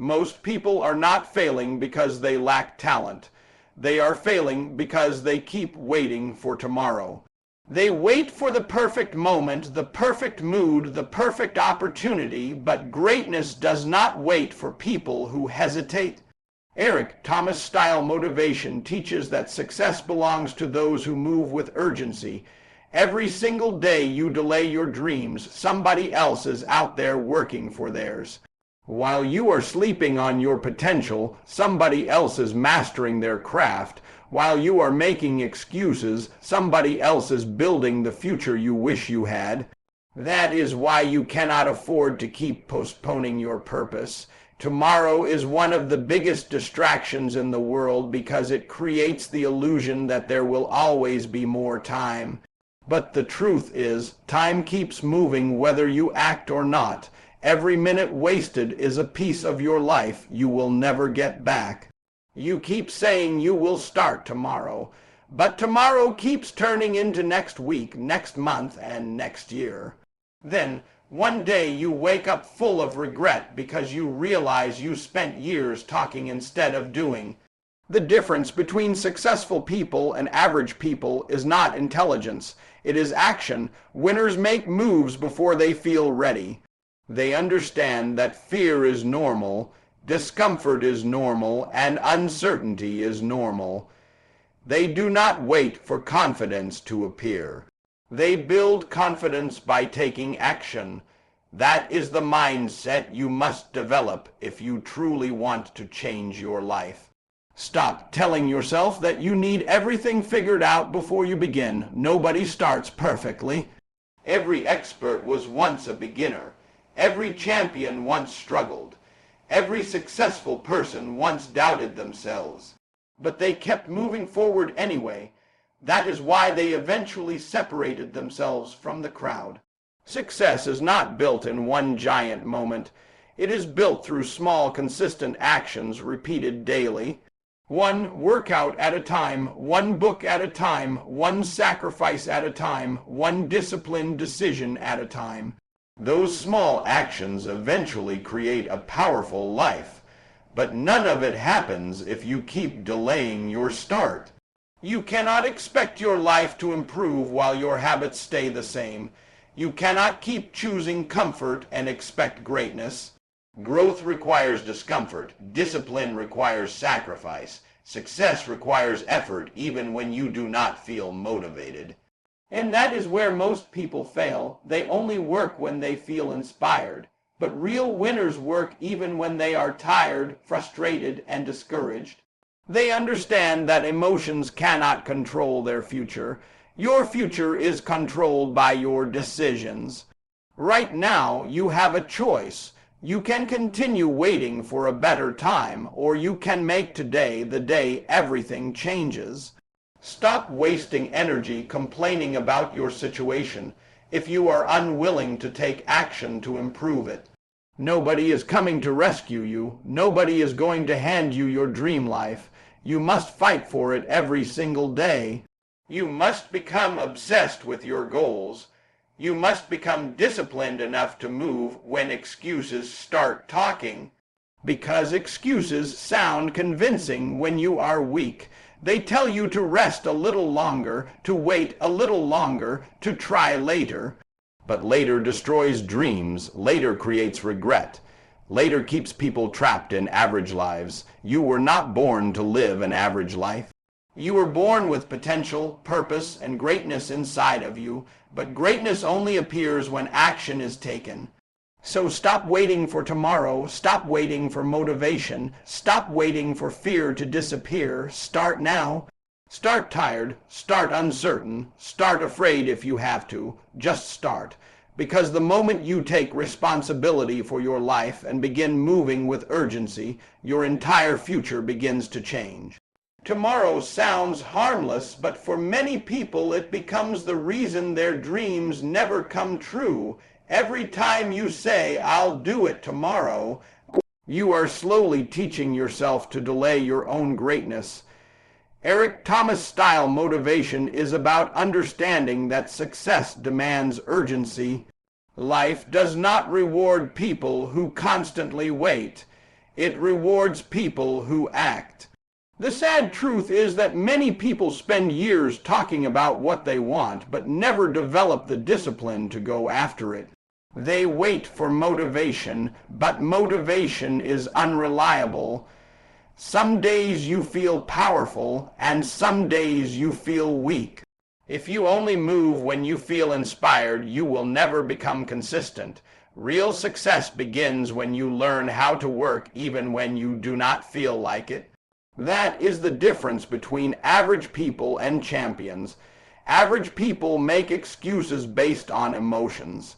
Most people are not failing because they lack talent. They are failing because they keep waiting for tomorrow. They wait for the perfect moment, the perfect mood, the perfect opportunity, but greatness does not wait for people who hesitate. Eric Thomas style motivation teaches that success belongs to those who move with urgency. Every single day you delay your dreams, somebody else is out there working for theirs. While you are sleeping on your potential, somebody else is mastering their craft. While you are making excuses, somebody else is building the future you wish you had. That is why you cannot afford to keep postponing your purpose. Tomorrow is one of the biggest distractions in the world because it creates the illusion that there will always be more time. But the truth is, time keeps moving whether you act or not. Every minute wasted is a piece of your life you will never get back. You keep saying you will start tomorrow, but tomorrow keeps turning into next week, next month, and next year. Then, one day you wake up full of regret because you realize you spent years talking instead of doing. The difference between successful people and average people is not intelligence, it is action. Winners make moves before they feel ready. They understand that fear is normal, discomfort is normal, and uncertainty is normal. They do not wait for confidence to appear. They build confidence by taking action. That is the mindset you must develop if you truly want to change your life. Stop telling yourself that you need everything figured out before you begin. Nobody starts perfectly. Every expert was once a beginner. Every champion once struggled. Every successful person once doubted themselves. But they kept moving forward anyway. That is why they eventually separated themselves from the crowd. Success is not built in one giant moment. It is built through small, consistent actions repeated daily. One workout at a time, one book at a time, one sacrifice at a time, one disciplined decision at a time. Those small actions eventually create a powerful life, but none of it happens if you keep delaying your start. You cannot expect your life to improve while your habits stay the same. You cannot keep choosing comfort and expect greatness. Growth requires discomfort. Discipline requires sacrifice. Success requires effort even when you do not feel motivated. And that is where most people fail. They only work when they feel inspired. But real winners work even when they are tired, frustrated, and discouraged. They understand that emotions cannot control their future. Your future is controlled by your decisions. Right now, you have a choice. You can continue waiting for a better time, or you can make today the day everything changes. Stop wasting energy complaining about your situation if you are unwilling to take action to improve it. Nobody is coming to rescue you. Nobody is going to hand you your dream life. You must fight for it every single day. You must become obsessed with your goals. You must become disciplined enough to move when excuses start talking. Because excuses sound convincing when you are weak. They tell you to rest a little longer, to wait a little longer, to try later. But later destroys dreams. Later creates regret. Later keeps people trapped in average lives. You were not born to live an average life. You were born with potential, purpose, and greatness inside of you, but greatness only appears when action is taken. So stop waiting for tomorrow, stop waiting for motivation, stop waiting for fear to disappear. Start now. Start tired, start uncertain, start afraid if you have to. Just start. Because the moment you take responsibility for your life and begin moving with urgency, your entire future begins to change. Tomorrow sounds harmless, but for many people it becomes the reason their dreams never come true. Every time you say, "I'll do it tomorrow," you are slowly teaching yourself to delay your own greatness. Eric Thomas style motivation is about understanding that success demands urgency. Life does not reward people who constantly wait. It rewards people who act. The sad truth is that many people spend years talking about what they want, but never develop the discipline to go after it. They wait for motivation, but motivation is unreliable. Some days you feel powerful, and some days you feel weak. If you only move when you feel inspired, you will never become consistent. Real success begins when you learn how to work even when you do not feel like it. That is the difference between average people and champions. Average people make excuses based on emotions.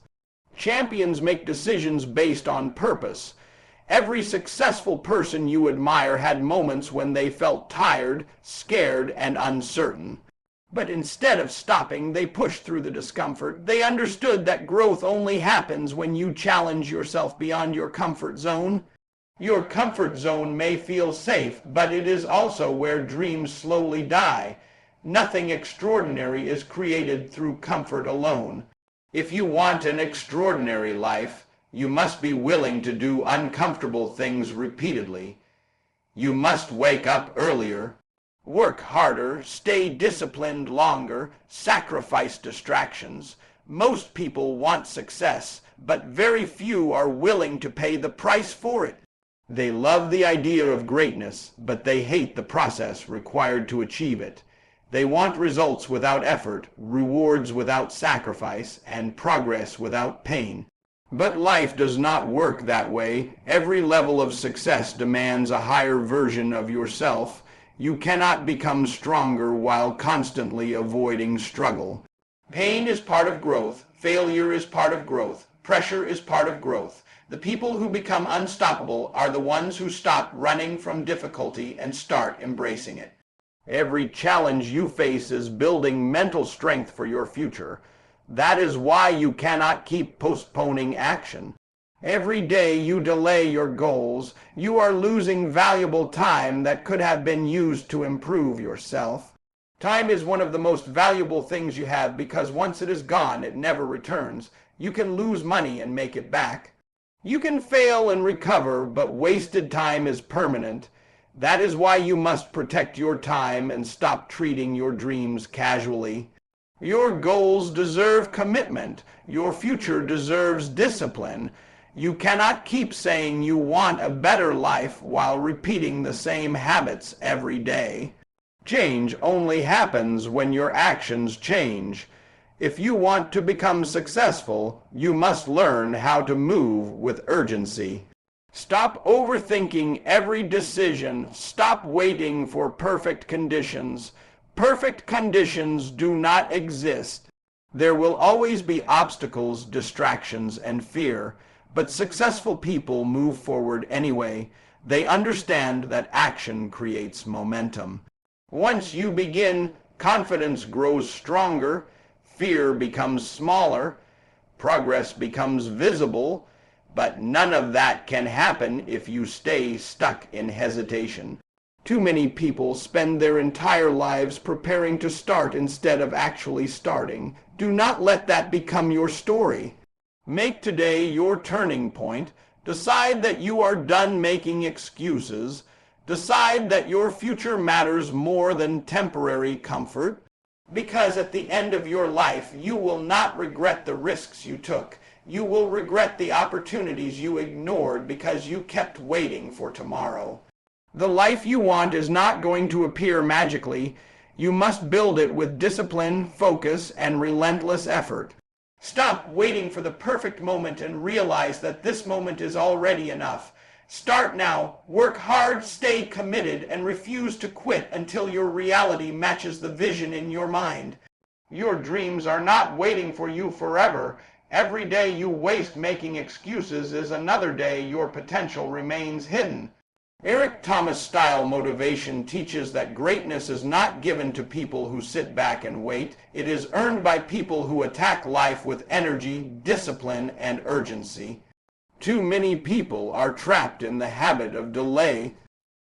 Champions make decisions based on purpose. Every successful person you admire had moments when they felt tired, scared, and uncertain. But instead of stopping, they pushed through the discomfort. They understood that growth only happens when you challenge yourself beyond your comfort zone. Your comfort zone may feel safe, but it is also where dreams slowly die. Nothing extraordinary is created through comfort alone. If you want an extraordinary life, you must be willing to do uncomfortable things repeatedly. You must wake up earlier, work harder, stay disciplined longer, sacrifice distractions. Most people want success, but very few are willing to pay the price for it. They love the idea of greatness, but they hate the process required to achieve it. They want results without effort, rewards without sacrifice, and progress without pain. But life does not work that way. Every level of success demands a higher version of yourself. You cannot become stronger while constantly avoiding struggle. Pain is part of growth. Failure is part of growth. Pressure is part of growth. The people who become unstoppable are the ones who stop running from difficulty and start embracing it. Every challenge you face is building mental strength for your future. That is why you cannot keep postponing action. Every day you delay your goals, you are losing valuable time that could have been used to improve yourself. Time is one of the most valuable things you have because once it is gone, it never returns. You can lose money and make it back. You can fail and recover, but wasted time is permanent. That is why you must protect your time and stop treating your dreams casually. Your goals deserve commitment. Your future deserves discipline. You cannot keep saying you want a better life while repeating the same habits every day. Change only happens when your actions change. If you want to become successful, you must learn how to move with urgency. Stop overthinking every decision. Stop waiting for perfect conditions. Perfect conditions do not exist. There will always be obstacles, distractions, and fear, but successful people move forward anyway. They understand that action creates momentum. Once you begin, confidence grows stronger, fear becomes smaller, progress becomes visible, but none of that can happen if you stay stuck in hesitation. Too many people spend their entire lives preparing to start instead of actually starting. Do not let that become your story. Make today your turning point. Decide that you are done making excuses. Decide that your future matters more than temporary comfort. Because at the end of your life, you will not regret the risks you took. You will regret the opportunities you ignored because you kept waiting for tomorrow. The life you want is not going to appear magically. You must build it with discipline, focus, and relentless effort. Stop waiting for the perfect moment and realize that this moment is already enough. Start now, work hard, stay committed, and refuse to quit until your reality matches the vision in your mind. Your dreams are not waiting for you forever. Every day you waste making excuses is another day your potential remains hidden. Eric Thomas style motivation teaches that greatness is not given to people who sit back and wait. It is earned by people who attack life with energy, discipline, and urgency. Too many people are trapped in the habit of delay.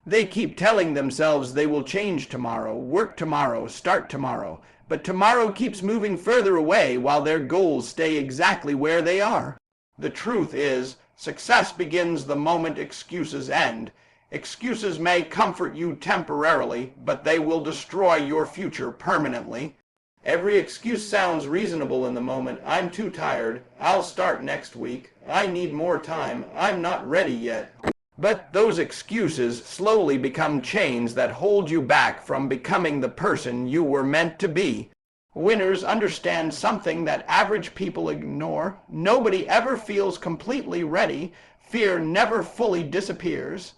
They keep telling themselves they will change tomorrow, work tomorrow, start tomorrow. But tomorrow keeps moving further away while their goals stay exactly where they are. The truth is, Success begins the moment excuses end. Excuses may comfort you temporarily, but they will destroy your future permanently. Every excuse sounds reasonable in the moment. I'm too tired. I'll start next week. I need more time. I'm not ready yet. But those excuses slowly become chains that hold you back from becoming the person you were meant to be. Winners understand something that average people ignore. Nobody ever feels completely ready. Fear never fully disappears.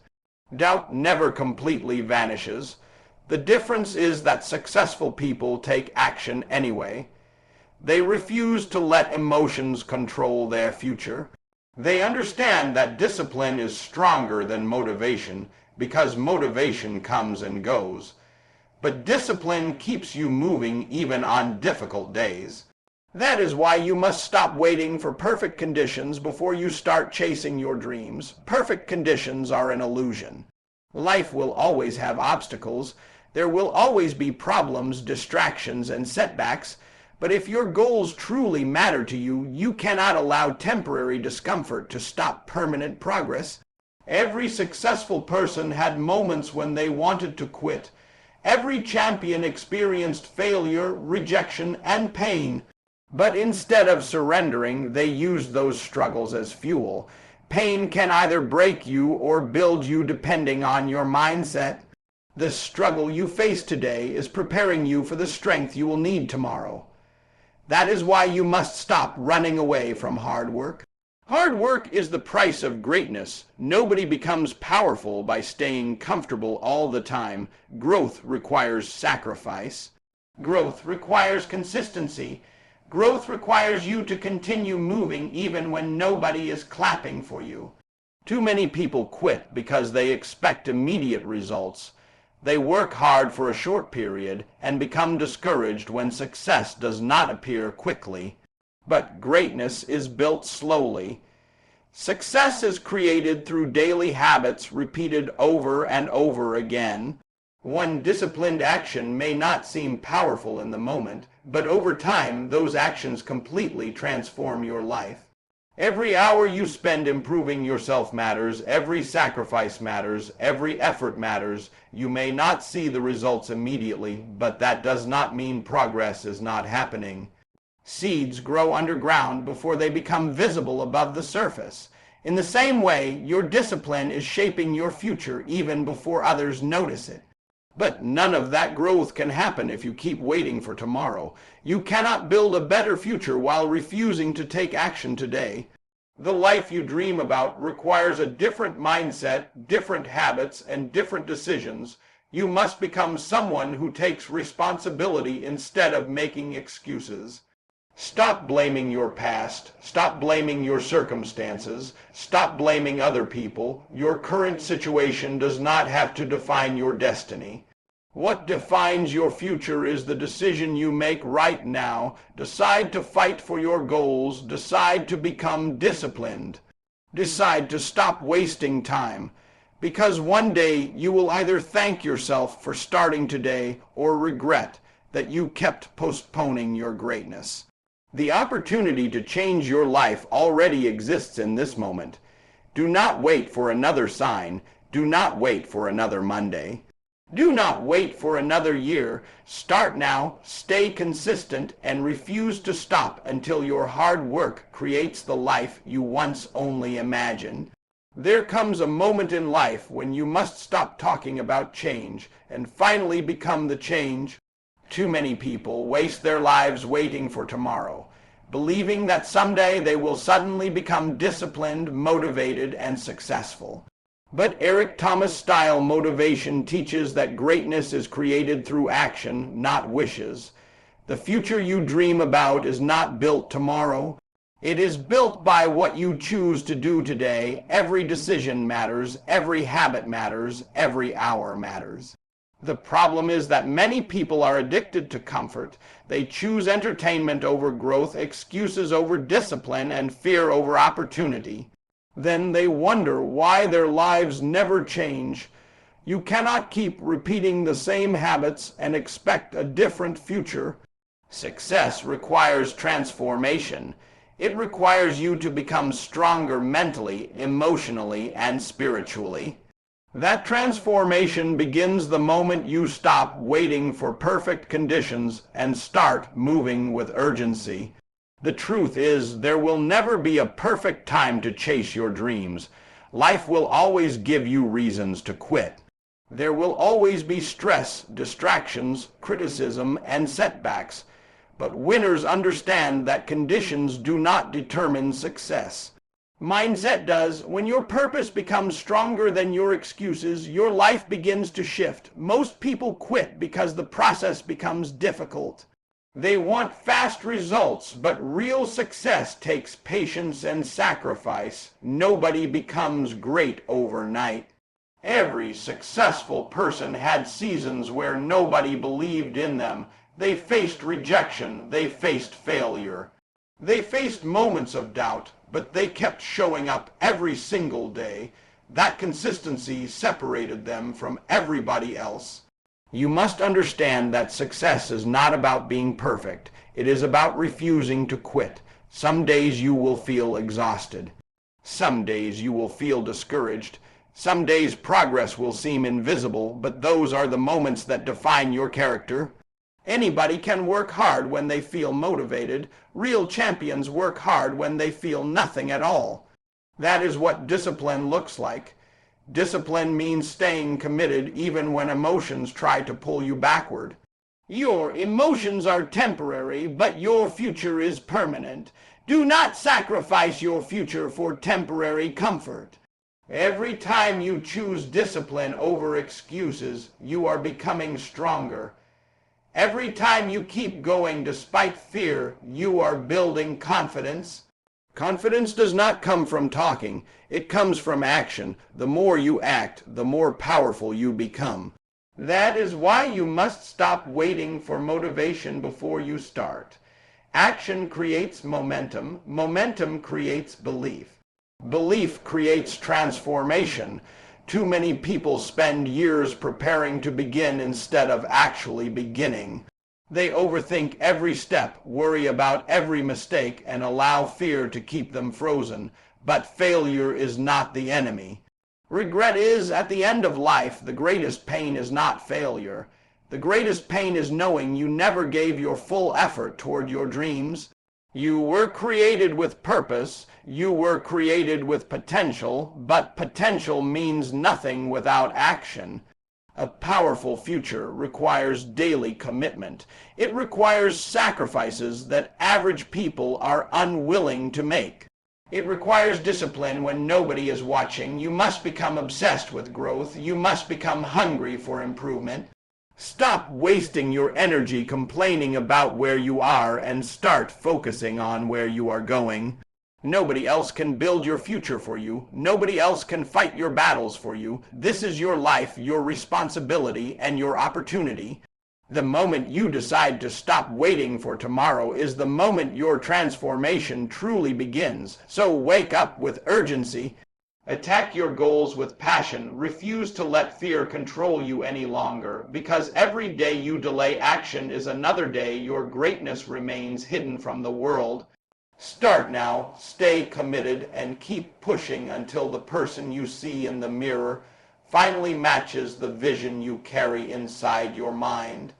Doubt never completely vanishes. The difference is that successful people take action anyway. They refuse to let emotions control their future. They understand that discipline is stronger than motivation because motivation comes and goes. But discipline keeps you moving even on difficult days. That is why you must stop waiting for perfect conditions before you start chasing your dreams. Perfect conditions are an illusion. Life will always have obstacles. There will always be problems, distractions, and setbacks. But if your goals truly matter to you, you cannot allow temporary discomfort to stop permanent progress. Every successful person had moments when they wanted to quit. Every champion experienced failure, rejection, and pain. But instead of surrendering, they used those struggles as fuel. Pain can either break you or build you depending on your mindset. The struggle you face today is preparing you for the strength you will need tomorrow. That is why you must stop running away from hard work. Hard work is the price of greatness. Nobody becomes powerful by staying comfortable all the time. Growth requires sacrifice. Growth requires consistency. Growth requires you to continue moving even when nobody is clapping for you. Too many people quit because they expect immediate results. They work hard for a short period and become discouraged when success does not appear quickly. But greatness is built slowly. Success is created through daily habits repeated over and over again. One disciplined action may not seem powerful in the moment, but over time those actions completely transform your life. Every hour you spend improving yourself matters, every sacrifice matters, every effort matters. You may not see the results immediately, but that does not mean progress is not happening. Seeds grow underground before they become visible above the surface. In the same way, your discipline is shaping your future even before others notice it. But none of that growth can happen if you keep waiting for tomorrow. You cannot build a better future while refusing to take action today. The life you dream about requires a different mindset, different habits, and different decisions. You must become someone who takes responsibility instead of making excuses. Stop blaming your past. Stop blaming your circumstances. Stop blaming other people. Your current situation does not have to define your destiny. What defines your future is the decision you make right now. Decide to fight for your goals. Decide to become disciplined. Decide to stop wasting time. Because one day you will either thank yourself for starting today or regret that you kept postponing your greatness. The opportunity to change your life already exists in this moment. Do not wait for another sign. Do not wait for another Monday. Do not wait for another year. Start now, stay consistent, and refuse to stop until your hard work creates the life you once only imagined. There comes a moment in life when you must stop talking about change and finally become the change. Too many people waste their lives waiting for tomorrow, believing that someday they will suddenly become disciplined, motivated, and successful. But Eric Thomas-style motivation teaches that greatness is created through action, not wishes. The future you dream about is not built tomorrow. It is built by what you choose to do today. Every decision matters, every habit matters, every hour matters. The problem is that many people are addicted to comfort. They choose entertainment over growth, excuses over discipline, and fear over opportunity. Then they wonder why their lives never change. You cannot keep repeating the same habits and expect a different future. Success requires transformation. It requires you to become stronger mentally, emotionally, and spiritually. That transformation begins the moment you stop waiting for perfect conditions and start moving with urgency. The truth is, there will never be a perfect time to chase your dreams. Life will always give you reasons to quit. There will always be stress, distractions, criticism, and setbacks. But winners understand that conditions do not determine success. Mindset does. When your purpose becomes stronger than your excuses, your life begins to shift. Most people quit because the process becomes difficult. They want fast results, but real success takes patience and sacrifice. Nobody becomes great overnight. Every successful person had seasons where nobody believed in them. They faced rejection. They faced failure. They faced moments of doubt, but they kept showing up every single day. That consistency separated them from everybody else. You must understand that success is not about being perfect. It is about refusing to quit. Some days you will feel exhausted. Some days you will feel discouraged. Some days progress will seem invisible, but those are the moments that define your character. Anybody can work hard when they feel motivated. Real champions work hard when they feel nothing at all. That is what discipline looks like. Discipline means staying committed even when emotions try to pull you backward. Your emotions are temporary, but your future is permanent. Do not sacrifice your future for temporary comfort. Every time you choose discipline over excuses, you are becoming stronger. Every time you keep going despite fear, you are building confidence. Confidence does not come from talking. It comes from action. The more you act, the more powerful you become. That is why you must stop waiting for motivation before you start. Action creates momentum. Momentum creates belief. Belief creates transformation. Too many people spend years preparing to begin instead of actually beginning. They overthink every step, worry about every mistake, and allow fear to keep them frozen. But failure is not the enemy. Regret is, at the end of life, the greatest pain is not failure. The greatest pain is knowing you never gave your full effort toward your dreams. You were created with purpose. You were created with potential, but potential means nothing without action. A powerful future requires daily commitment. It requires sacrifices that average people are unwilling to make. It requires discipline when nobody is watching. You must become obsessed with growth. You must become hungry for improvement. Stop wasting your energy complaining about where you are and start focusing on where you are going. Nobody else can build your future for you. Nobody else can fight your battles for you. This is your life, your responsibility, and your opportunity. The moment you decide to stop waiting for tomorrow is the moment your transformation truly begins. So wake up with urgency. Attack your goals with passion. Refuse to let fear control you any longer, because every day you delay action is another day your greatness remains hidden from the world. Start now, stay committed, and keep pushing until the person you see in the mirror finally matches the vision you carry inside your mind.